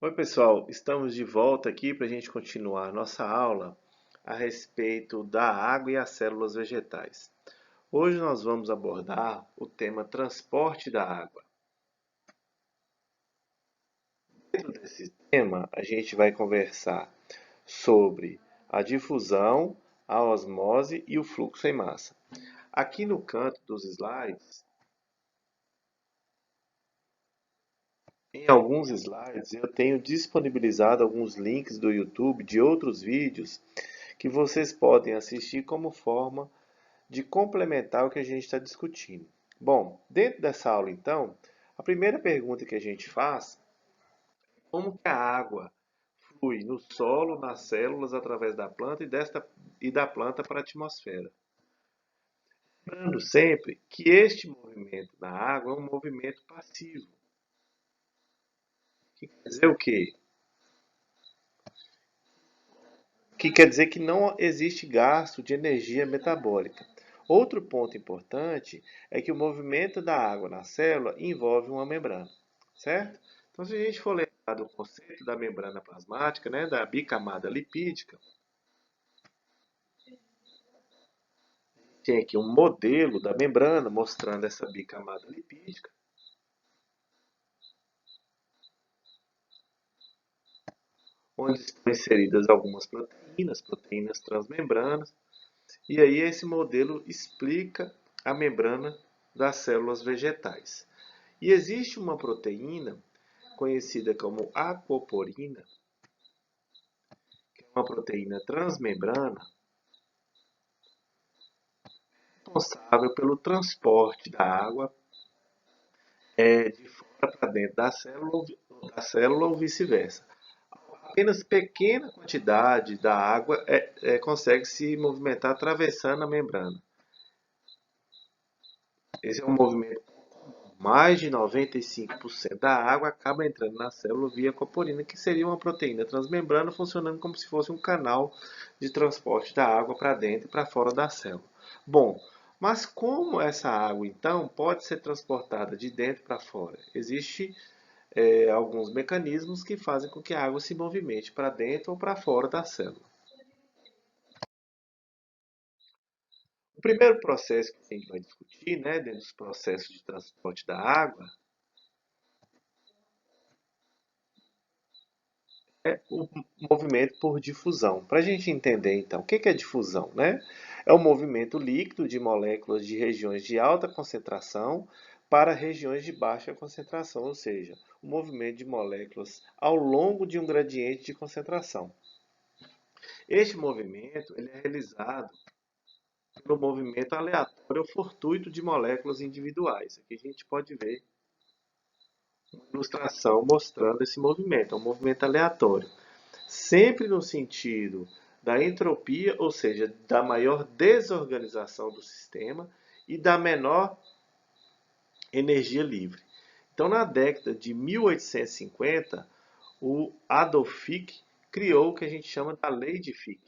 Oi, pessoal, estamos de volta aqui para a gente continuar nossa aula a respeito da água e as células vegetais. Hoje nós vamos abordar o tema transporte da água. Dentro desse tema, a gente vai conversar sobre a difusão, a osmose e o fluxo em massa. Aqui no canto dos slides, em alguns slides, eu tenho disponibilizado alguns links do YouTube de outros vídeos que vocês podem assistir como forma de complementar o que a gente está discutindo. Bom, dentro dessa aula, então, a primeira pergunta que a gente faz é como que a água flui no solo, nas células, através da planta e da planta para a atmosfera. Lembrando sempre que este movimento na água é um movimento passivo. Que quer dizer o quê? Que quer dizer que não existe gasto de energia metabólica. Outro ponto importante é que o movimento da água na célula envolve uma membrana, certo? Então, se a gente for lembrar do conceito da membrana plasmática, né, da bicamada lipídica, tem aqui um modelo da membrana mostrando essa bicamada lipídica, onde estão inseridas algumas proteínas transmembranas, e aí esse modelo explica a membrana das células vegetais. E existe uma proteína conhecida como aquaporina, que é uma proteína transmembrana responsável pelo transporte da água de fora para dentro da célula ou vice-versa. Apenas pequena quantidade da água consegue se movimentar atravessando a membrana. Esse é um movimento. Mais de 95% da água acaba entrando na célula via aquaporina, que seria uma proteína transmembrana funcionando como se fosse um canal de transporte da água para dentro e para fora da célula. Bom, mas como essa água então pode ser transportada de dentro para fora? Existem alguns mecanismos que fazem com que a água se movimente para dentro ou para fora da célula. O primeiro processo que a gente vai discutir, né, dentro dos processos de transporte da água, é o movimento por difusão. Para a gente entender, então, o que é difusão, né? É o movimento líquido de moléculas de regiões de alta concentração para regiões de baixa concentração, ou seja, o movimento de moléculas ao longo de um gradiente de concentração. Este movimento ele é realizado pelo movimento aleatório ou fortuito de moléculas individuais. Aqui a gente pode ver uma ilustração mostrando esse movimento, é um movimento aleatório. Sempre no sentido da entropia, ou seja, da maior desorganização do sistema e da menor energia livre. Então, na década de 1850, o Adolf Fick criou o que a gente chama da Lei de Fick.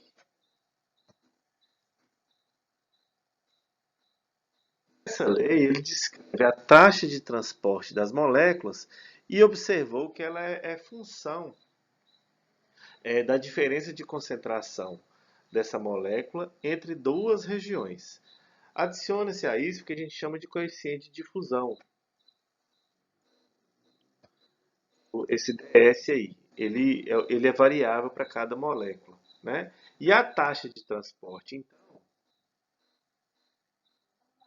Essa lei ele descreve a taxa de transporte das moléculas e observou que ela é função da diferença de concentração dessa molécula entre duas regiões. Adiciona-se a isso o que a gente chama de coeficiente de difusão, esse ds aí. Ele é variável para cada molécula. Né? E a taxa de transporte, então,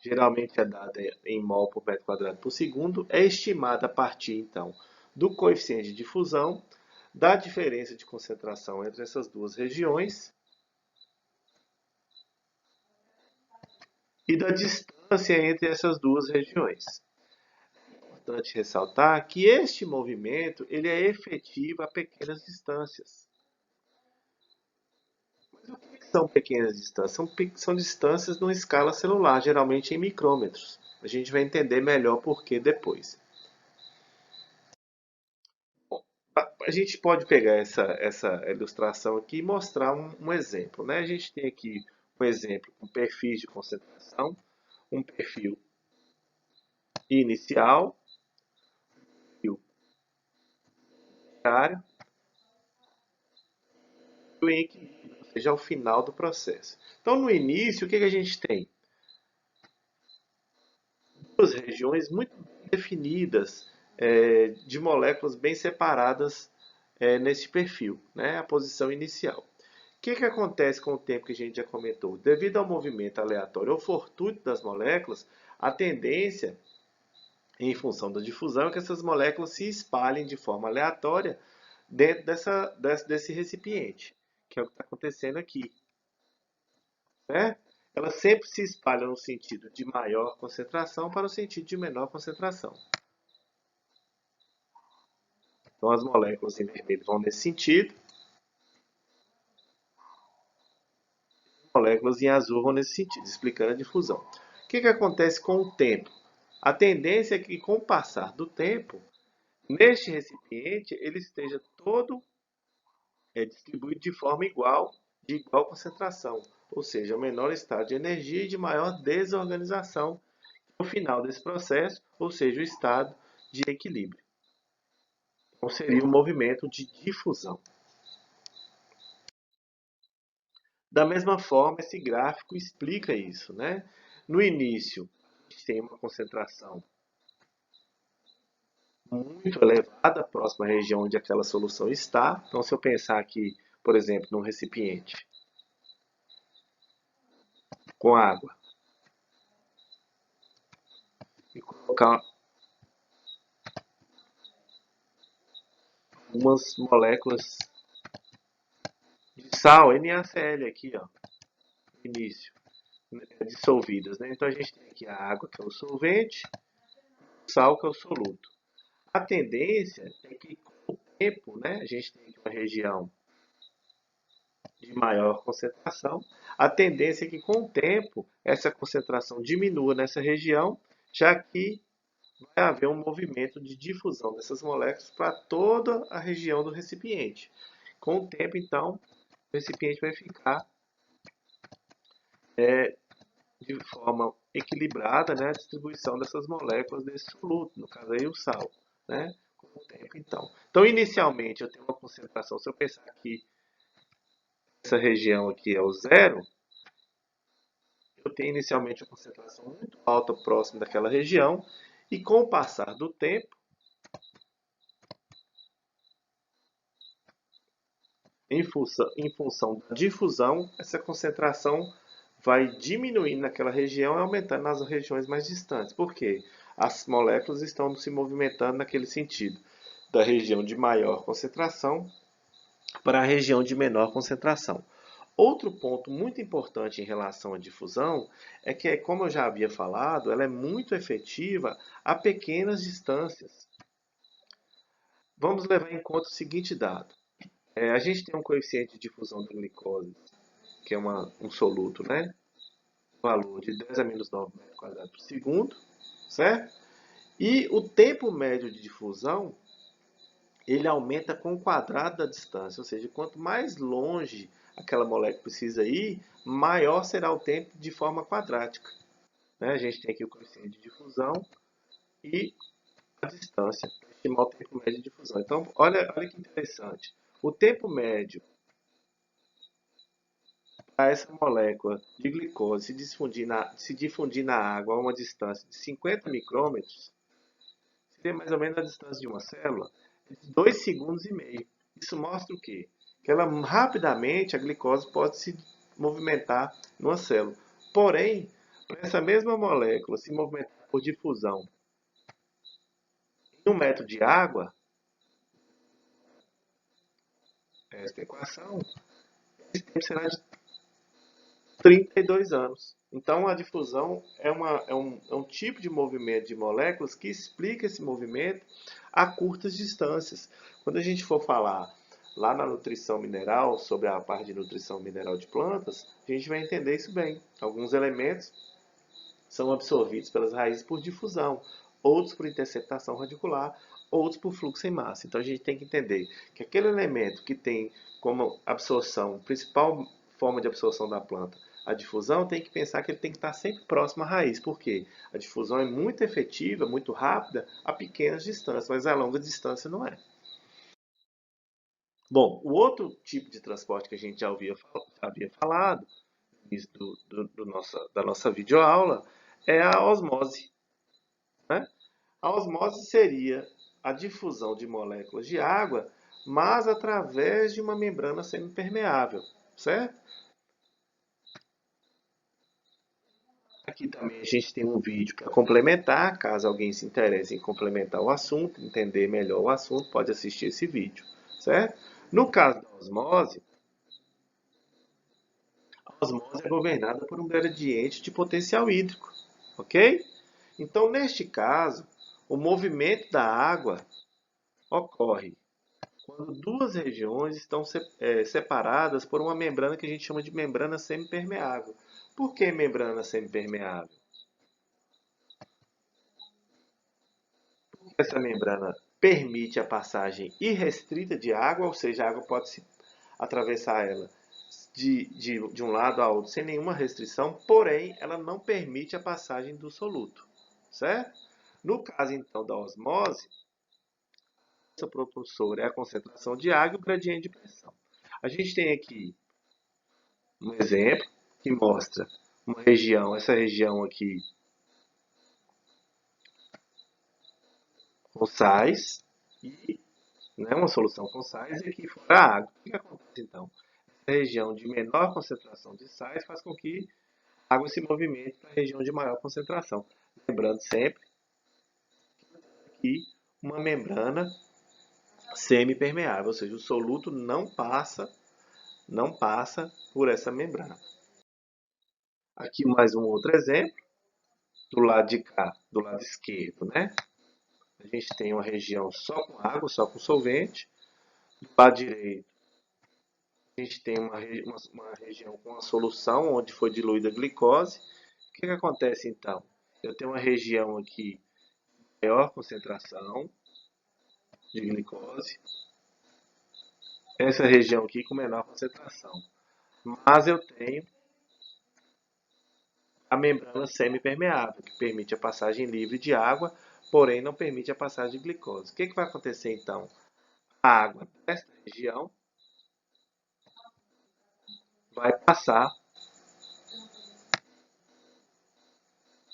geralmente é dada em mol por metro quadrado por segundo, é estimada a partir, então, do coeficiente de difusão, da diferença de concentração entre essas duas regiões e da distância entre essas duas regiões. É importante ressaltar que este movimento ele é efetivo a pequenas distâncias. Mas o que são pequenas distâncias? São distâncias numa escala celular, geralmente em micrômetros. A gente vai entender melhor por que depois. A gente pode pegar essa ilustração aqui e mostrar um exemplo. Né? A gente tem aqui um exemplo com perfis de concentração, um perfil inicial, perfil intermediário em equilíbrio, ou seja, ao final do processo. Então, no início, o que a gente tem? Duas regiões muito definidas, de moléculas bem separadas nesse perfil, né? A posição inicial. O que acontece com o tempo que a gente já comentou? Devido ao movimento aleatório ou fortuito das moléculas, a tendência, em função da difusão, é que essas moléculas se espalhem de forma aleatória dentro desse recipiente, que é o que está acontecendo aqui, né? Elas sempre se espalham no sentido de maior concentração para o sentido de menor concentração. Então, as moléculas em vermelho vão nesse sentido, as moléculas em azul vão nesse sentido, explicando a difusão. O que acontece com o tempo? A tendência é que, com o passar do tempo, neste recipiente, ele esteja todo distribuído de forma igual, de igual concentração, ou seja, menor estado de energia e de maior desorganização no final desse processo, ou seja, o estado de equilíbrio. Então, seria um movimento de difusão. Da mesma forma, esse gráfico explica isso, né? No início, a gente tem uma concentração muito elevada, próxima à região onde aquela solução está. Então, se eu pensar aqui, por exemplo, num recipiente com água e colocar umas moléculas de sal, NaCl aqui, ó, no início, né, dissolvidas, né? Então, a gente tem aqui a água, que é o solvente, o sal, que é o soluto. A tendência é que, com o tempo, né, a gente tem aqui uma região de maior concentração, a tendência é que, com o tempo, essa concentração diminua nessa região, já que vai haver um movimento de difusão dessas moléculas para toda a região do recipiente. Com o tempo, então, o recipiente vai ficar de forma equilibrada, né, a distribuição dessas moléculas desse soluto, no caso aí o sal, né, com o tempo, então. Então, inicialmente, eu tenho uma concentração, se eu pensar que essa região aqui é o zero, eu tenho inicialmente uma concentração muito alta próximo daquela região, e com o passar do tempo, em função da difusão, essa concentração vai diminuindo naquela região e aumentando nas regiões mais distantes. Por quê? As moléculas estão se movimentando naquele sentido, da região de maior concentração para a região de menor concentração. Outro ponto muito importante em relação à difusão é que, como eu já havia falado, ela é muito efetiva a pequenas distâncias. Vamos levar em conta o seguinte dado. A gente tem um coeficiente de difusão da glicose, que é um soluto, né? Valor de 10 a menos 9 metros quadrados por segundo, certo? E o tempo médio de difusão, ele aumenta com o quadrado da distância, ou seja, quanto mais longe aquela molécula precisa ir, maior será o tempo de forma quadrática, né? A gente tem aqui o coeficiente de difusão e a distância, para estimar o tempo médio de difusão. Então, olha que interessante. O tempo médio para essa molécula de glicose se difundir na água a uma distância de 50 micrômetros, seria mais ou menos a distância de uma célula, de 2 segundos e meio. Isso mostra o quê? Que ela rapidamente, a glicose pode se movimentar numa célula. Porém, para essa mesma molécula se movimentar por difusão em 1 metro de água, esta equação, esse tempo será de 32 anos. Então, a difusão é um tipo de movimento de moléculas que explica esse movimento a curtas distâncias. Quando a gente for falar lá na nutrição mineral, sobre a parte de nutrição mineral de plantas, a gente vai entender isso bem. Alguns elementos são absorvidos pelas raízes por difusão, outros por interceptação radicular, outros por fluxo em massa. Então, a gente tem que entender que aquele elemento que tem como absorção, principal forma de absorção da planta, a difusão, tem que pensar que ele tem que estar sempre próximo à raiz. Por quê? A difusão é muito efetiva, muito rápida, a pequenas distâncias, mas a longa distância não é. Bom, o outro tipo de transporte que a gente já havia falado, isso da nossa videoaula, é a osmose, né? A osmose seria a difusão de moléculas de água, mas através de uma membrana semipermeável, certo? Aqui também a gente tem um vídeo para complementar, caso alguém se interesse em complementar o assunto, entender melhor o assunto, pode assistir esse vídeo, certo? No caso da osmose, a osmose é governada por um gradiente de potencial hídrico, ok? Então, neste caso, o movimento da água ocorre quando duas regiões estão separadas por uma membrana que a gente chama de membrana semipermeável. Por que membrana semipermeável? Essa membrana permite a passagem irrestrita de água, ou seja, a água pode se atravessar ela de um lado a outro sem nenhuma restrição, porém ela não permite a passagem do soluto, certo? No caso então da osmose, essa propulsora é a concentração de água e o gradiente de pressão. A gente tem aqui um exemplo que mostra uma região, essa região aqui com sais e uma solução com sais e aqui fora a água. O que acontece então? Essa região de menor concentração de sais faz com que a água se movimente para a região de maior concentração. Lembrando sempre que uma membrana semipermeável, ou seja, o soluto não passa por essa membrana. Aqui mais um outro exemplo, do lado de cá, do lado esquerdo, né? A gente tem uma região só com água, só com solvente. Do lado direito, a gente tem uma região com a solução onde foi diluída a glicose. O que acontece então? Eu tenho uma região aqui de maior concentração de glicose, essa região aqui com menor concentração. Mas eu tenho a membrana semipermeável, que permite a passagem livre de água, porém não permite a passagem de glicose. O que vai acontecer então? A água desta região vai passar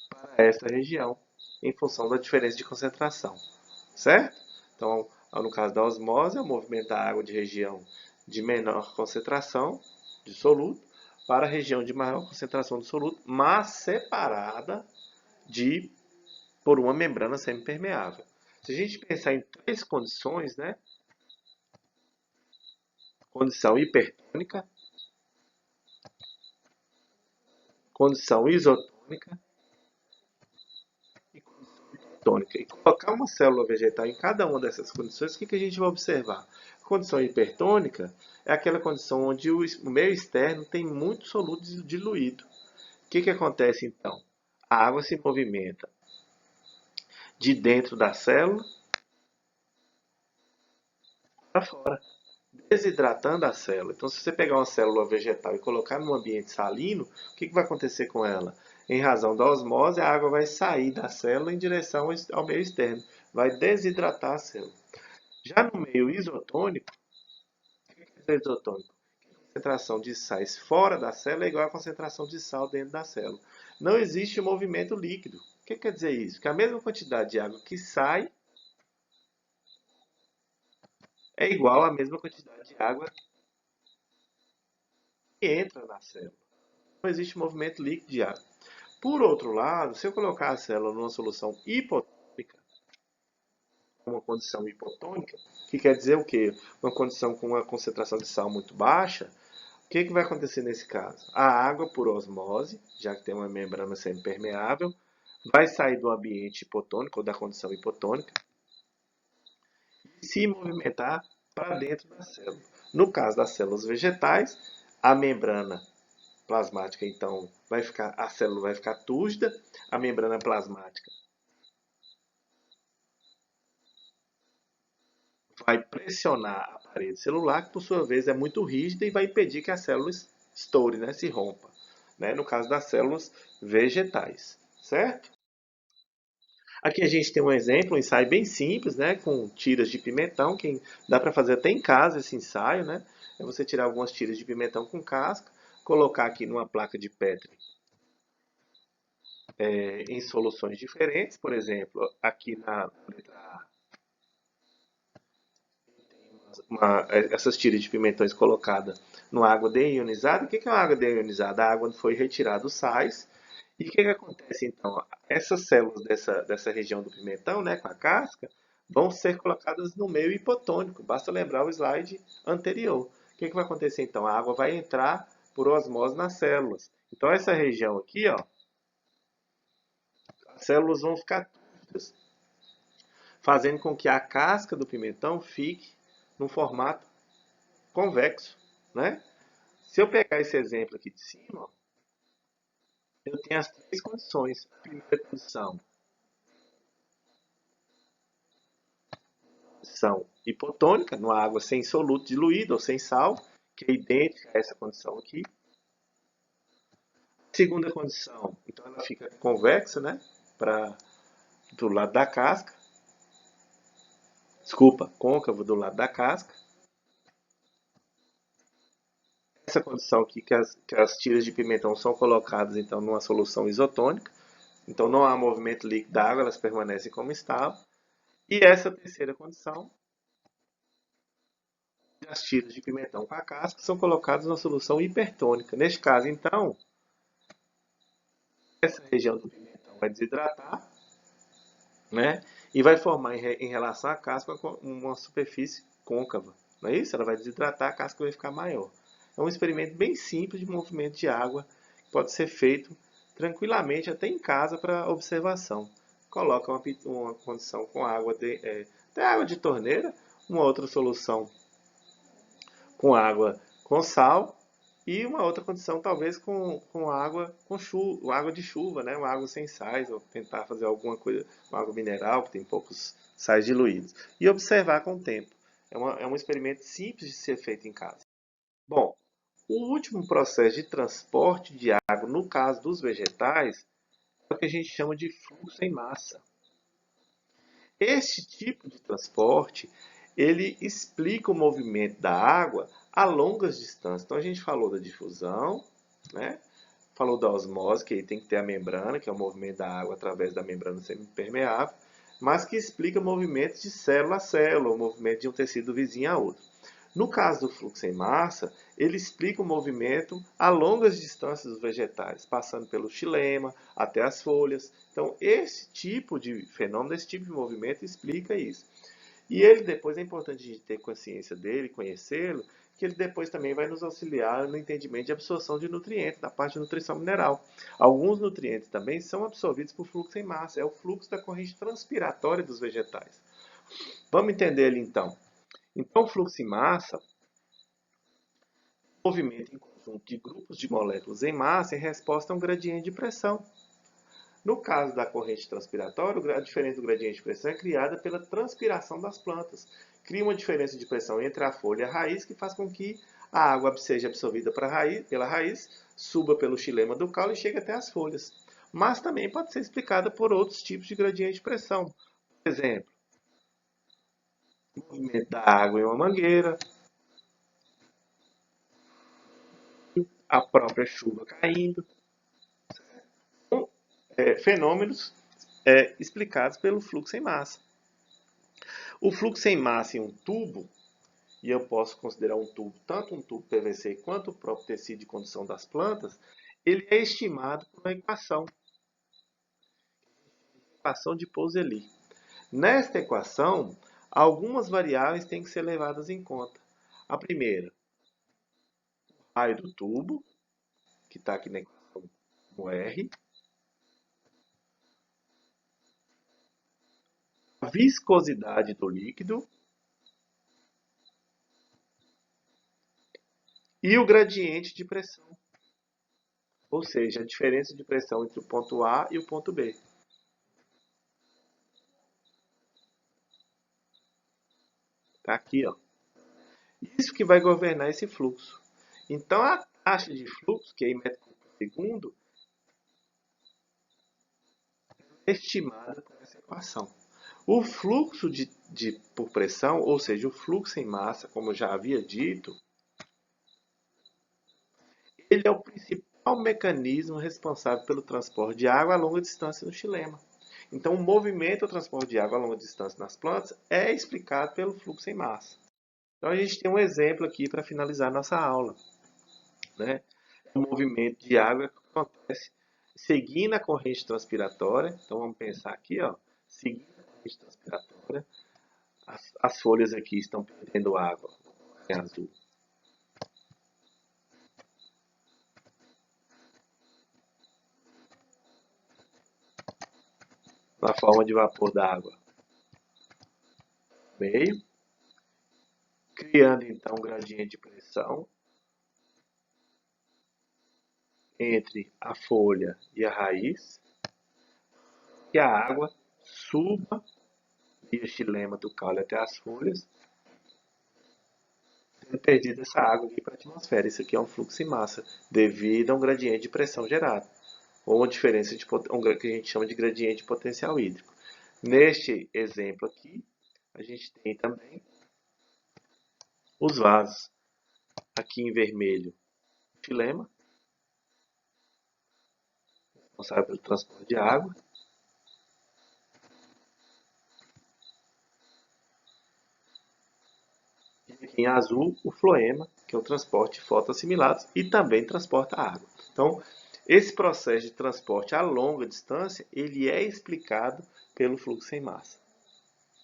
para esta região, em função da diferença de concentração, certo? Então, no caso da osmose, é o movimento da água de região de menor concentração de soluto para a região de maior concentração de soluto, mas separada por uma membrana semipermeável. Se a gente pensar em três condições, né? Condição hipertônica, condição isotônica e condição tônica. E colocar uma célula vegetal em cada uma dessas condições, o que a gente vai observar? A condição hipertônica é aquela condição onde o meio externo tem muito soluto diluído. O que acontece então? A água se movimenta de dentro da célula para fora, desidratando a célula. Então, se você pegar uma célula vegetal e colocar num ambiente salino, o que vai acontecer com ela? Em razão da osmose, a água vai sair da célula em direção ao meio externo, vai desidratar a célula. Já no meio isotônico, o que é isotônico? A concentração de sais fora da célula é igual à concentração de sal dentro da célula. Não existe movimento líquido. O que quer dizer isso? Que a mesma quantidade de água que sai é igual à mesma quantidade de água que entra na célula. Não existe movimento líquido de água. Por outro lado, se eu colocar a célula numa solução hipotônica, uma condição hipotônica, que quer dizer o quê? Uma condição com uma concentração de sal muito baixa, o que vai acontecer nesse caso? A água, por osmose, já que tem uma membrana semipermeável, vai sair do ambiente hipotônico ou da condição hipotônica e se movimentar para dentro da célula. No caso das células vegetais, a membrana plasmática, então, a célula vai ficar túrgida, a membrana plasmática vai pressionar a parede celular, que por sua vez é muito rígida e vai impedir que a célula estoure, né, se rompa, né, no caso das células vegetais, certo? Aqui a gente tem um exemplo, um ensaio bem simples, né, com tiras de pimentão, que dá para fazer até em casa esse ensaio, né? É você tirar algumas tiras de pimentão com casca, colocar aqui numa placa de Petri em soluções diferentes, por exemplo, aqui na letra A, essas tiras de pimentões colocadas numa água deionizada. O que é uma água deionizada? A água foi retirada os sais. E o que acontece então? Essas células dessa região do pimentão, né, com a casca, vão ser colocadas no meio hipotônico. Basta lembrar o slide anterior. O que vai acontecer então? A água vai entrar por osmose nas células. Então essa região aqui, ó, as células vão ficar túpidas, fazendo com que a casca do pimentão fique no formato convexo, né? Se eu pegar esse exemplo aqui de cima, ó, eu tenho as três condições. A primeira condição são hipotônica, numa água sem soluto diluído ou sem sal, que é idêntica a essa condição aqui. A segunda condição, então ela fica convexa, né? Do lado da casca. Desculpa, côncavo do lado da casca. Essa condição aqui que as tiras de pimentão são colocadas então numa solução isotônica. Então não há movimento líquido da água, elas permanecem como estavam. E essa terceira condição, as tiras de pimentão com a casca são colocadas na solução hipertônica. Neste caso, então, essa região do pimentão vai desidratar, né? E vai formar em relação à casca uma superfície côncava. Não é isso? Ela vai desidratar, a casca vai ficar maior. É um experimento bem simples de movimento de água que pode ser feito tranquilamente até em casa para observação. Coloca uma condição com água até água de torneira, uma outra solução com água com sal e uma outra condição talvez com água com chuva, água de chuva, né? Uma água sem sais, ou tentar fazer alguma coisa com água mineral, que tem poucos sais diluídos. E observar com o tempo. É um experimento simples de ser feito em casa. Bom, o último processo de transporte de água, no caso dos vegetais, é o que a gente chama de fluxo em massa. Este tipo de transporte, ele explica o movimento da água a longas distâncias. Então a gente falou da difusão, né? Falou da osmose, que aí tem que ter a membrana, que é o movimento da água através da membrana semipermeável, mas que explica movimentos de célula a célula, o movimento de um tecido vizinho a outro. No caso do fluxo em massa, ele explica o movimento a longas distâncias dos vegetais, passando pelo xilema até as folhas. Então, esse tipo de fenômeno, esse tipo de movimento explica isso. E ele depois é importante a gente ter consciência dele, conhecê-lo, que ele depois também vai nos auxiliar no entendimento de absorção de nutrientes, da parte de nutrição mineral. Alguns nutrientes também são absorvidos por fluxo em massa, é o fluxo da corrente transpiratória dos vegetais. Vamos entender ele então. Então, o fluxo em massa, movimento em conjunto de grupos de moléculas em massa em resposta a um gradiente de pressão. No caso da corrente transpiratória, a diferença do gradiente de pressão é criada pela transpiração das plantas. Cria uma diferença de pressão entre a folha e a raiz que faz com que a água seja absorvida pela raiz, suba pelo xilema do caule e chegue até as folhas. Mas também pode ser explicada por outros tipos de gradiente de pressão. Por exemplo, o movimento da água em uma mangueira, a própria chuva caindo. São fenômenos explicados pelo fluxo em massa. O fluxo em massa em um tubo, e eu posso considerar um tubo, tanto um tubo PVC quanto o próprio tecido de condução das plantas, ele é estimado por uma equação de Peauzelli. Nesta equação, algumas variáveis têm que ser levadas em conta. A primeira, o raio do tubo, que está aqui na equação no R, a viscosidade do líquido e o gradiente de pressão, ou seja, a diferença de pressão entre o ponto A e o ponto B. Está aqui, ó. Isso que vai governar esse fluxo. Então, a taxa de fluxo, que é em metros por segundo, estimada por essa equação. O fluxo por pressão, ou seja, o fluxo em massa, como eu já havia dito, ele é o principal mecanismo responsável pelo transporte de água a longa distância no xilema. Então, o movimento ou transporte de água a longa distância nas plantas é explicado pelo fluxo em massa. Então, a gente tem um exemplo aqui para finalizar nossa aula, né? O movimento de água que acontece seguindo a corrente transpiratória. Então, vamos pensar aqui, ó, seguindo a corrente transpiratória, as folhas aqui estão perdendo água em azul. Na forma de vapor d'água. Meio, criando então um gradiente de pressão entre a folha e a raiz, e a água suba via xilema do caule até as folhas, tendo perdido essa água aqui para a atmosfera. Isso aqui é um fluxo em massa, devido a um gradiente de pressão gerado, ou uma diferença de que a gente chama de gradiente de potencial hídrico. Neste exemplo aqui, a gente tem também os vasos. Aqui em vermelho, xilema, responsável pelo transporte de água. E aqui em azul, o floema, que é o transporte de fotoassimilados e também transporta água. Então, esse processo de transporte a longa distância, ele é explicado pelo fluxo em massa.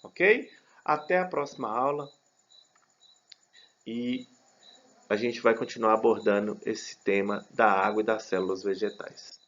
Ok? Até a próxima aula e a gente vai continuar abordando esse tema da água e das células vegetais.